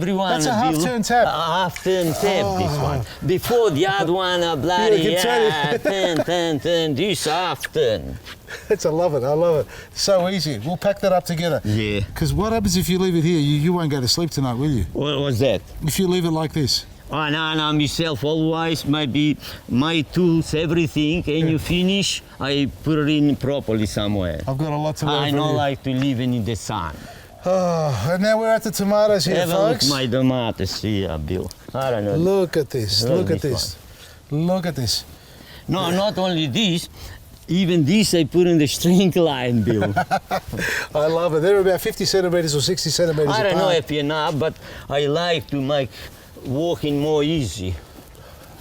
everyone. That's a half-turn tap. A half-turn tap, this one. Before the other one, bloody, turn, this half-turn. I love it, I love it. So easy. We'll pack that up together. Yeah. Because what happens if you leave it here? You won't go to sleep tonight, will you? What was that? If you leave it like this. Oh, no, myself always, maybe my tools, everything, and you finish, I put it in properly somewhere. I've got a lot to learn I from don't you. like to leave it in the sun. Oh, and now we're at the tomatoes here, Have folks. a look my tomatoes here, Bill. I don't know. Look at this, look at this. Look at this. No, not only this, even this I put in the string line, Bill. I love it. They're about 50 centimetres or 60 centimetres I don't apart. know if enough, but I like to make walking more easy.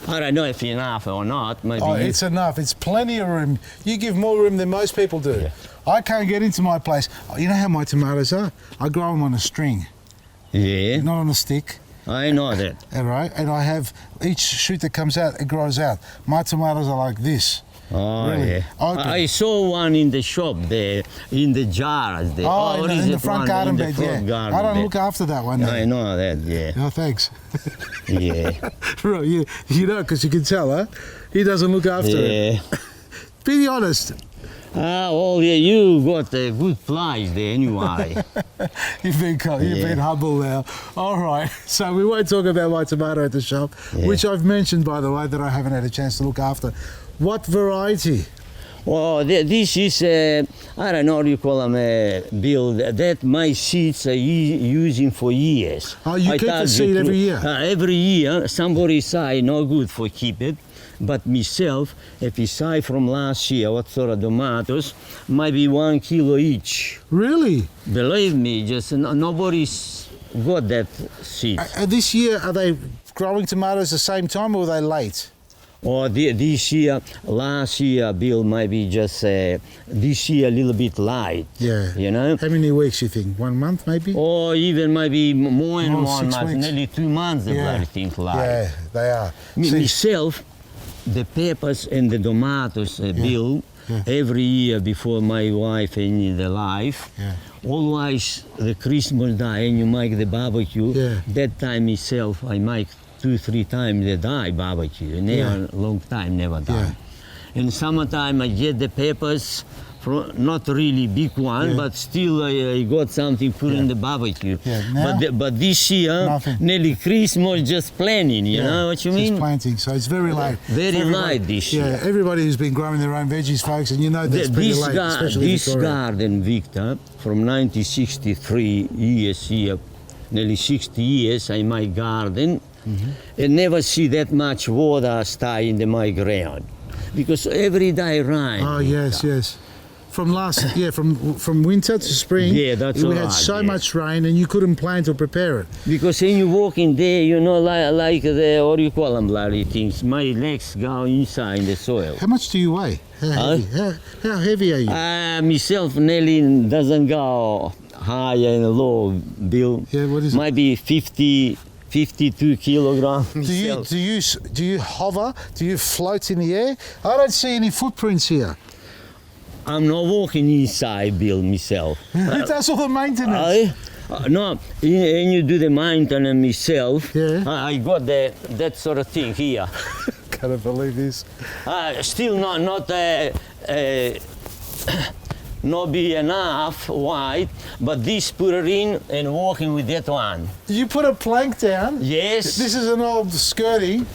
I don't know if enough or not. Maybe Oh, it's enough. It's plenty of room. You give more room than most people do. Yeah. I can't get into my place. Oh, you know how my tomatoes are? I grow them on a string, Yeah, not on a stick. I know that. All right, and I have each shoot that comes out, it grows out. My tomatoes are like this. Oh, Really? yeah. Open. I saw one in the shop there, in the jars there. Oh, what is in the it front one? garden In the bed, front yeah. garden I don't bed. look after that one. I know that, yeah. Oh, thanks. Yeah. Right, you know, because you can tell, huh? He doesn't look after it. Yeah. Be honest. Oh, yeah, you got a good price there anyway. You've been humble now. All right, so we won't talk about my tomato at the shop, Yeah. which I've mentioned, by the way, that I haven't had a chance to look after. What variety? Well, this is, I don't know what you call them, Bill, that my seeds are using for years. Oh, you I keep tell the seed every truth. year? Every year, somebody say no good for keep it, but myself, if you say from last year what sort of tomatoes, maybe 1 kilo each. Really? Believe me, just nobody's got that seed. This year, are they growing tomatoes the same time or are they late? Or this year, last year, Bill, maybe just this year a little bit light. Yeah. You know? How many weeks you think? 1 month maybe? Or even maybe more than Oh, 1 6 month, weeks. nearly 2 months, the bloody thing light. Yeah, they are. Myself, the peppers and the tomatoes, Bill, every year before my wife and the life, always the Christmas day and you make the barbecue, that time myself I make 2-3 times a day barbecue, never long time, never done. In summertime I get the peppers, not really big one, but still I got something put in the barbecue. Now, But this year, nothing. nearly Christmas just planting, you know what you just mean? planting, so it's very late. Very Everybody- light this Yeah, year. everybody who's been growing their own veggies, folks, and you know that's pretty This, late, especially this Victoria. garden, Victor, from 1963 years here, nearly 60 years in my garden, and never see that much water stay in my ground. Because every day rain. Oh, yes. From from winter to spring, Yeah, that's we had right, so yeah. much rain and you couldn't plant or prepare it. Because when you walk in there, you know, like the, what do you call them, bloody things, my legs go inside in the soil. How much do you weigh? How heavy, how heavy are you? Myself nearly doesn't go high and low, Bill. Yeah, what is it? Maybe 52 kilograms. Do you hover? Do you float in the air? I don't see any footprints here. I'm not walking inside, Bill, myself. Who does all the maintenance? No, when you do the maintenance myself, Yeah. I got that sort of thing here. Can't believe this. Still not not be enough wide, but this put it in and walking with that one. You put a plank down. Yes. This is an old skirting.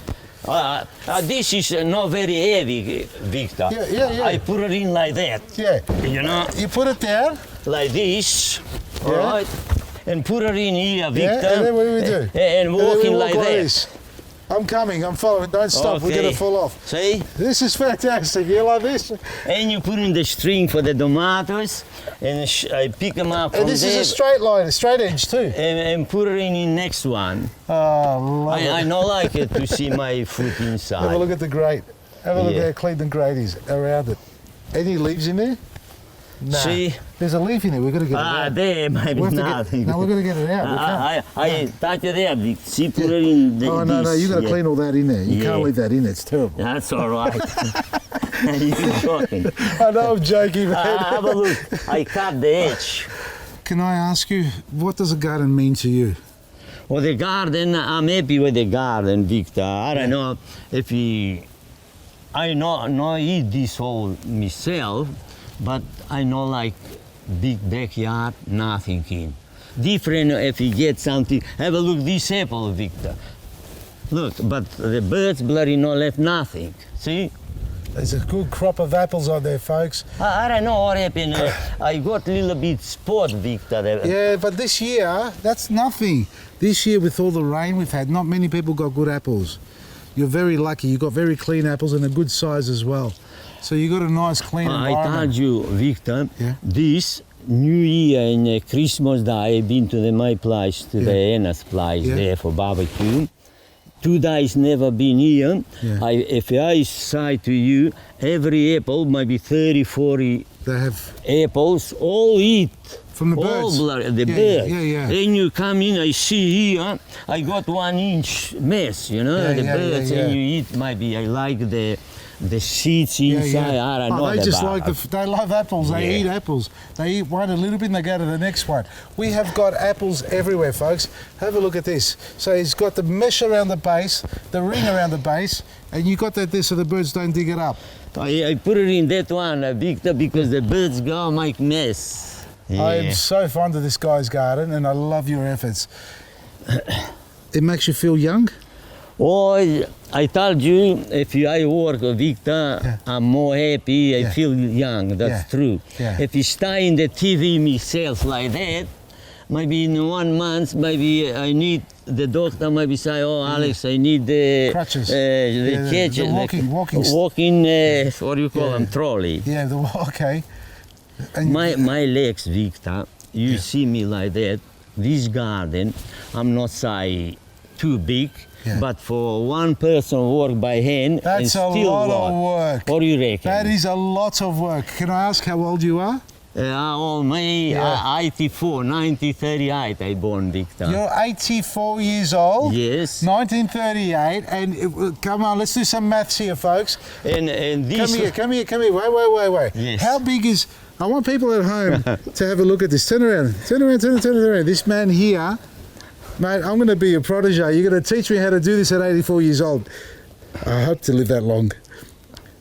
This is not very heavy, Victor. Yeah. I put it in like that. Yeah. You know, You put it down. like this, Yeah. all right? And put it in here, Victor. Yeah. And then what do we do? And And then we walking walk like that. this. I'm coming. I'm following. Don't stop. We're Okay. gonna fall off. See? This is fantastic. You like this? And you put in the string for the tomatoes, and I pick them up from And this there, is a straight line, a straight edge too. and put it in the next one. Oh, love I it. don't like it to see my foot Have a inside. look at the grate. Have a look Yeah. how clean the grate is around it. Any leaves in there? Nah. See? There's a leaf in there. We've got to get it out. There, maybe We have to nothing. no, we're going to get it out. We can't. I touch it there, Vic. See, put it in the, Oh, no, this. you got to yeah. clean all that in there. You Yeah. can't leave that in. It's terrible. That's all right. You're joking. I know I'm joking, man. Have a look. I cut the edge. Can I ask you, what does a garden mean to you? Or the garden, I'm happy with the garden, Victor. I don't know if I not eat this all myself, but I know like big backyard, nothing in. Different if you get something. Have a look this apple, Victor. Look, but the birds bloody not left nothing. See? There's a good crop of apples on there, folks. I don't know what happened. I got a little bit spot, Victor. Yeah, but this year, that's nothing. This year, with all the rain we've had, not many people got good apples. You're very lucky. You got very clean apples and a good size as well. So you got a nice clean I environment. told you, Victor, Yeah. this New Year and Christmas Day, I've been to my place, to the Anna's place there for barbecue. 2 days never been here. Yeah. If I say to you, every apple, maybe 30, 40 They have apples, all eat. from the All birds. the birds. Yeah. Then you come in, I see here, I got 1 inch mess, you know, Yeah, the yeah, birds, yeah, and yeah. you eat, maybe I like the seeds inside, I don't know. They just about. like they love apples. They Yeah. eat apples. They eat one a little bit and they go to the next one. We have got apples everywhere, folks. Have a look at this. So it's got the mesh around the base, the ring around the base, and you got that there so the birds don't dig it up. I put it in that one, Victor, because the birds go make mess. I am so fond of this guy's garden and I love your efforts. It makes you feel young? Oh, I told you, if I work, Victor, I'm more happy, I feel young, that's true. Yeah. If you stay in the TV myself like that, maybe in 1 month, maybe I need the doctor maybe say, oh, Alex, I need the Crutches. the catch, the walking what do you call them, trolley. Yeah, okay. And My legs, Victor, you see me like that, this garden, I'm not say too big, but for one person work by hand, that's and a still lot of work. What do you reckon? That is a lot of work. Can I ask how old you are? Me, 84, 1938 I born, Victor. You're 84 years old. Yes. 1938, and come on, let's do some maths here, folks. And this... Come here. Wait. Yes. How big is... I want people at home to have a look at this. Turn around. This man here, mate, I'm going to be your protege. You're going to teach me how to do this at 84 years old. I hope to live that long.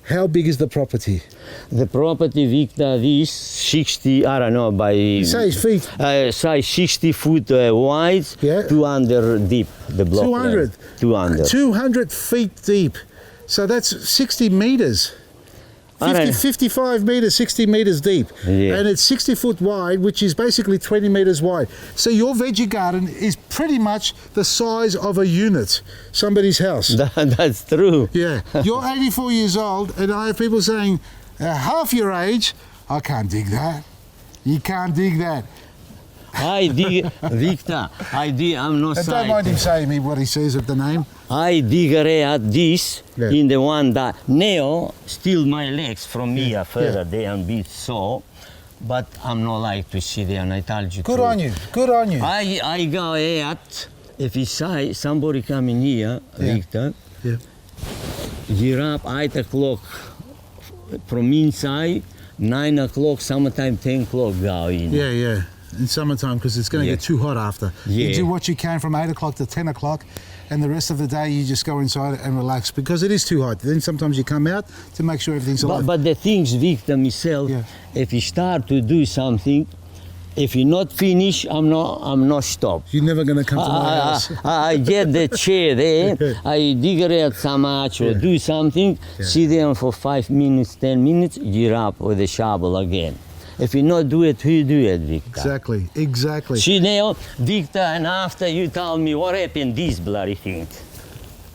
How big is the property? The property, Victor, is 60, I don't know, by... Say feet. Say 60 foot wide, 200 deep, the block. 200? 200. 200 feet deep. So that's 60 meters. 55 meters, 60 meters deep. Yeah. And it's 60 foot wide, which is basically 20 meters wide. So your veggie garden is pretty much the size of a unit, somebody's house. That's true. Yeah. You're 84 years old, and I have people saying, half your age, I can't dig that. You can't dig that. I dig, Victor, I'm not And saying... don't mind him saying me what he says of the name. I dig at this in the one that now still my legs from here further there and bit so, but I'm not like to sit there, and I told you. Good on you. I go out if you say somebody coming here, Victor. Get up 8 o'clock from inside, 9 o'clock, summertime 10 o'clock go in. Yeah. In summertime, because it's going to get too hot after. You do what you can from 8 o'clock to 10 o'clock, and the rest of the day you just go inside and relax, because it is too hot. Then sometimes you come out to make sure everything's alive. But the things, Victor, myself, if you start to do something, if you not finish, I'm not stop. You're never going to come to my house. I get the chair there, I dig it so much or do something, sit there for 5 minutes, 10 minutes, get up with the shovel again. If you not do it, who do it, Victor? Exactly. See now, Victor, and after you tell me what happened, these bloody things.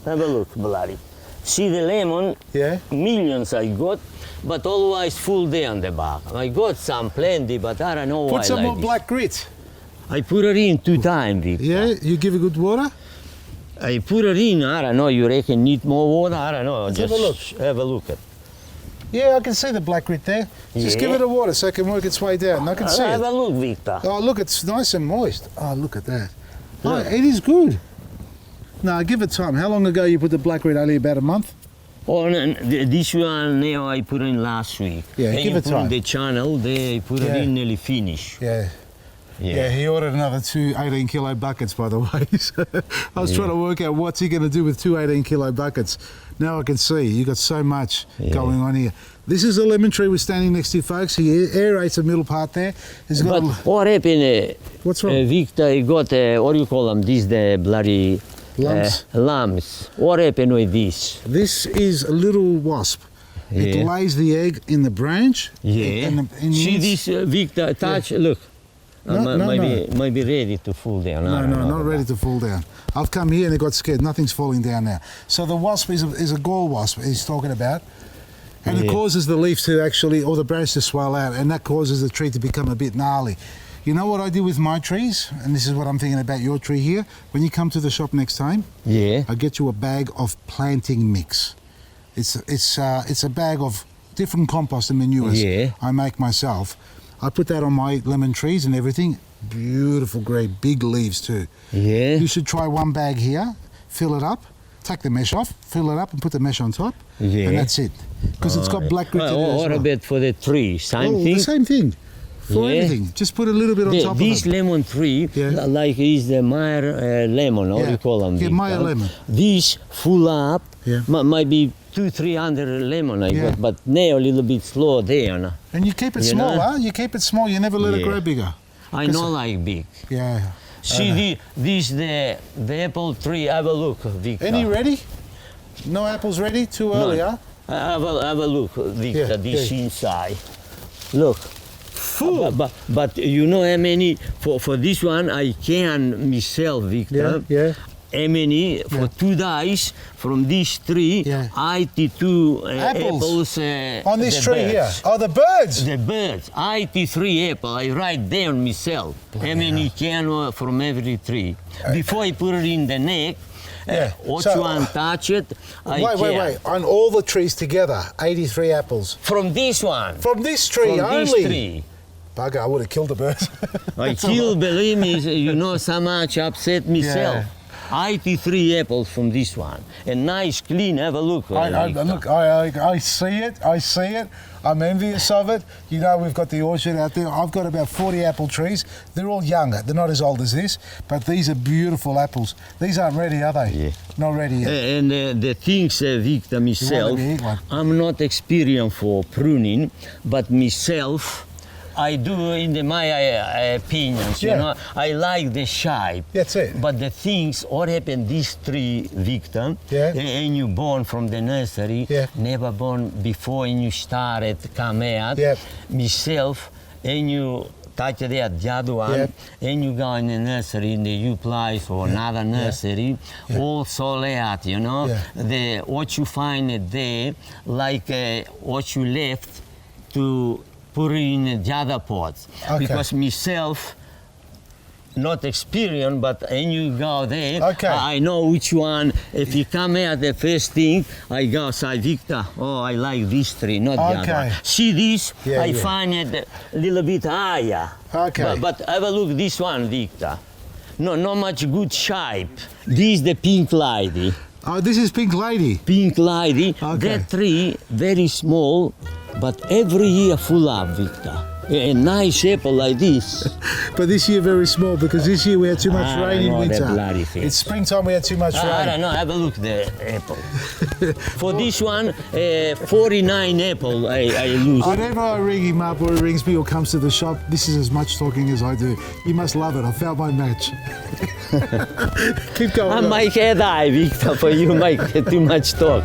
Have a look, bloody. See the lemon? Yeah. Millions I got, but always full day on the back. I got some plenty, but I don't know why. Put some like more this. black grit. I put it in 2 times, Victor. Yeah, you give it good water? I put it in, I don't know, you reckon need more water? I don't know. Let's just have a look. Have a look at. Yeah, I can see the black grit there. Just give it a water so it can work its way down. I can see Have it. a look, Victor. Oh, look, it's nice and moist. Oh, look at that. Oh, it is good. No, give it time. How long ago you put the black grit? Only about a month? Oh, no, this one now I put in last week. Yeah, then give you it put time. in the channel there, I put it in nearly finished. Yeah. Yeah, he ordered another 2 18-kilo buckets, by the way. So I was trying to work out what's he going to do with 2 18-kilo buckets. Now I can see you got so much going on here. This is a lemon tree we're standing next to, folks. He aerates the middle part there. But what happened? What's wrong? Victor, he got what do you call them? These the bloody Lumps? lumps. What happened with this? This is a little wasp. It Yeah. lays the egg in the branch. Yeah. And See this, Victor? Touch. Look. Might be ready to fall down. No, not ready to fall down. I've come here and it got scared. Nothing's falling down now. So the wasp is a gall wasp he's talking about. And it causes the leaf to actually, or the branch to swell out, and that causes the tree to become a bit gnarly. You know what I do with my trees? And this is what I'm thinking about your tree here. When you come to the shop next time, I get you a bag of planting mix. It's a bag of different compost and manures I make myself. I put that on my lemon trees and everything. Beautiful, great, big leaves too. Yeah. You should try one bag here, fill it up, take the mesh off, fill it up and put the mesh on top. Yeah. And that's it. Because it's got black grit in it as What well. about for the tree? Same thing? The same thing. For everything. Just put a little bit on top of it. This lemon tree, like is the Meyer lemon, or you call them? Yeah, Meyer lemon. This full up, might be 200-300 lemon I got, but now a little bit slow down. And you keep it small, huh? You keep it small, you never let it grow bigger. I know like big. Yeah. See, the apple tree, have a look, Victor. Any ready? No apples ready? Too early, huh? Have a look, Victor, this inside. Look. Full. But you know how many, for this one, I can myself, Victor. How many, for 2 days, from this tree, 82 apples. On this tree here? Oh, the birds? The birds. 83 apples. I write down myself. How many can from every tree. Before I put it in the neck, what you want touch it, Wait. On all the trees together, 83 apples. From this one. From this tree from only? This tree. Bugger, I would have killed the birds. I killed, believe me, you know, so much upset myself. 83 apples from this one. And nice, clean, have a look. I see it. I'm envious of it. You know, we've got the orchard out there. I've got about 40 apple trees. They're all younger. They're not as old as this, but these are beautiful apples. These aren't ready, are they? Yeah. Not ready yet. And the things, Victor, myself, I'm not experienced for pruning, but myself, I do in my opinions, you know, I like the shape. That's it. But the things, what happened, this tree, Victor, and you born from the nursery, never born before and you started come out, myself, and you touch the other one, and you go in the nursery, in the U place or another nursery, all sold out, you know. What you find there, like what you left to put in the other pots. Because myself, not experienced, but when you go there, I know which one. If you come out the first thing, I go say, Victor, I like this tree, not the other one. See this? I find it a little bit higher. But have a look this one, Victor. No, not much good shape. This is the pink lady. Oh, this is Pink Lady. Pink Lady. That tree, very small, but every year full up, Victor. A nice apple like this. But this year very small, because this year we had too much rain in winter. Bloody thing. It's springtime, we had too much rain. I don't know, have a look the apple. For this one, 49 apple I lose. Whenever I ring him up or he rings me or comes to the shop, this is as much talking as I do. You must love it, I found my match. Keep going. I might head eye, Victor, for you make too much talk.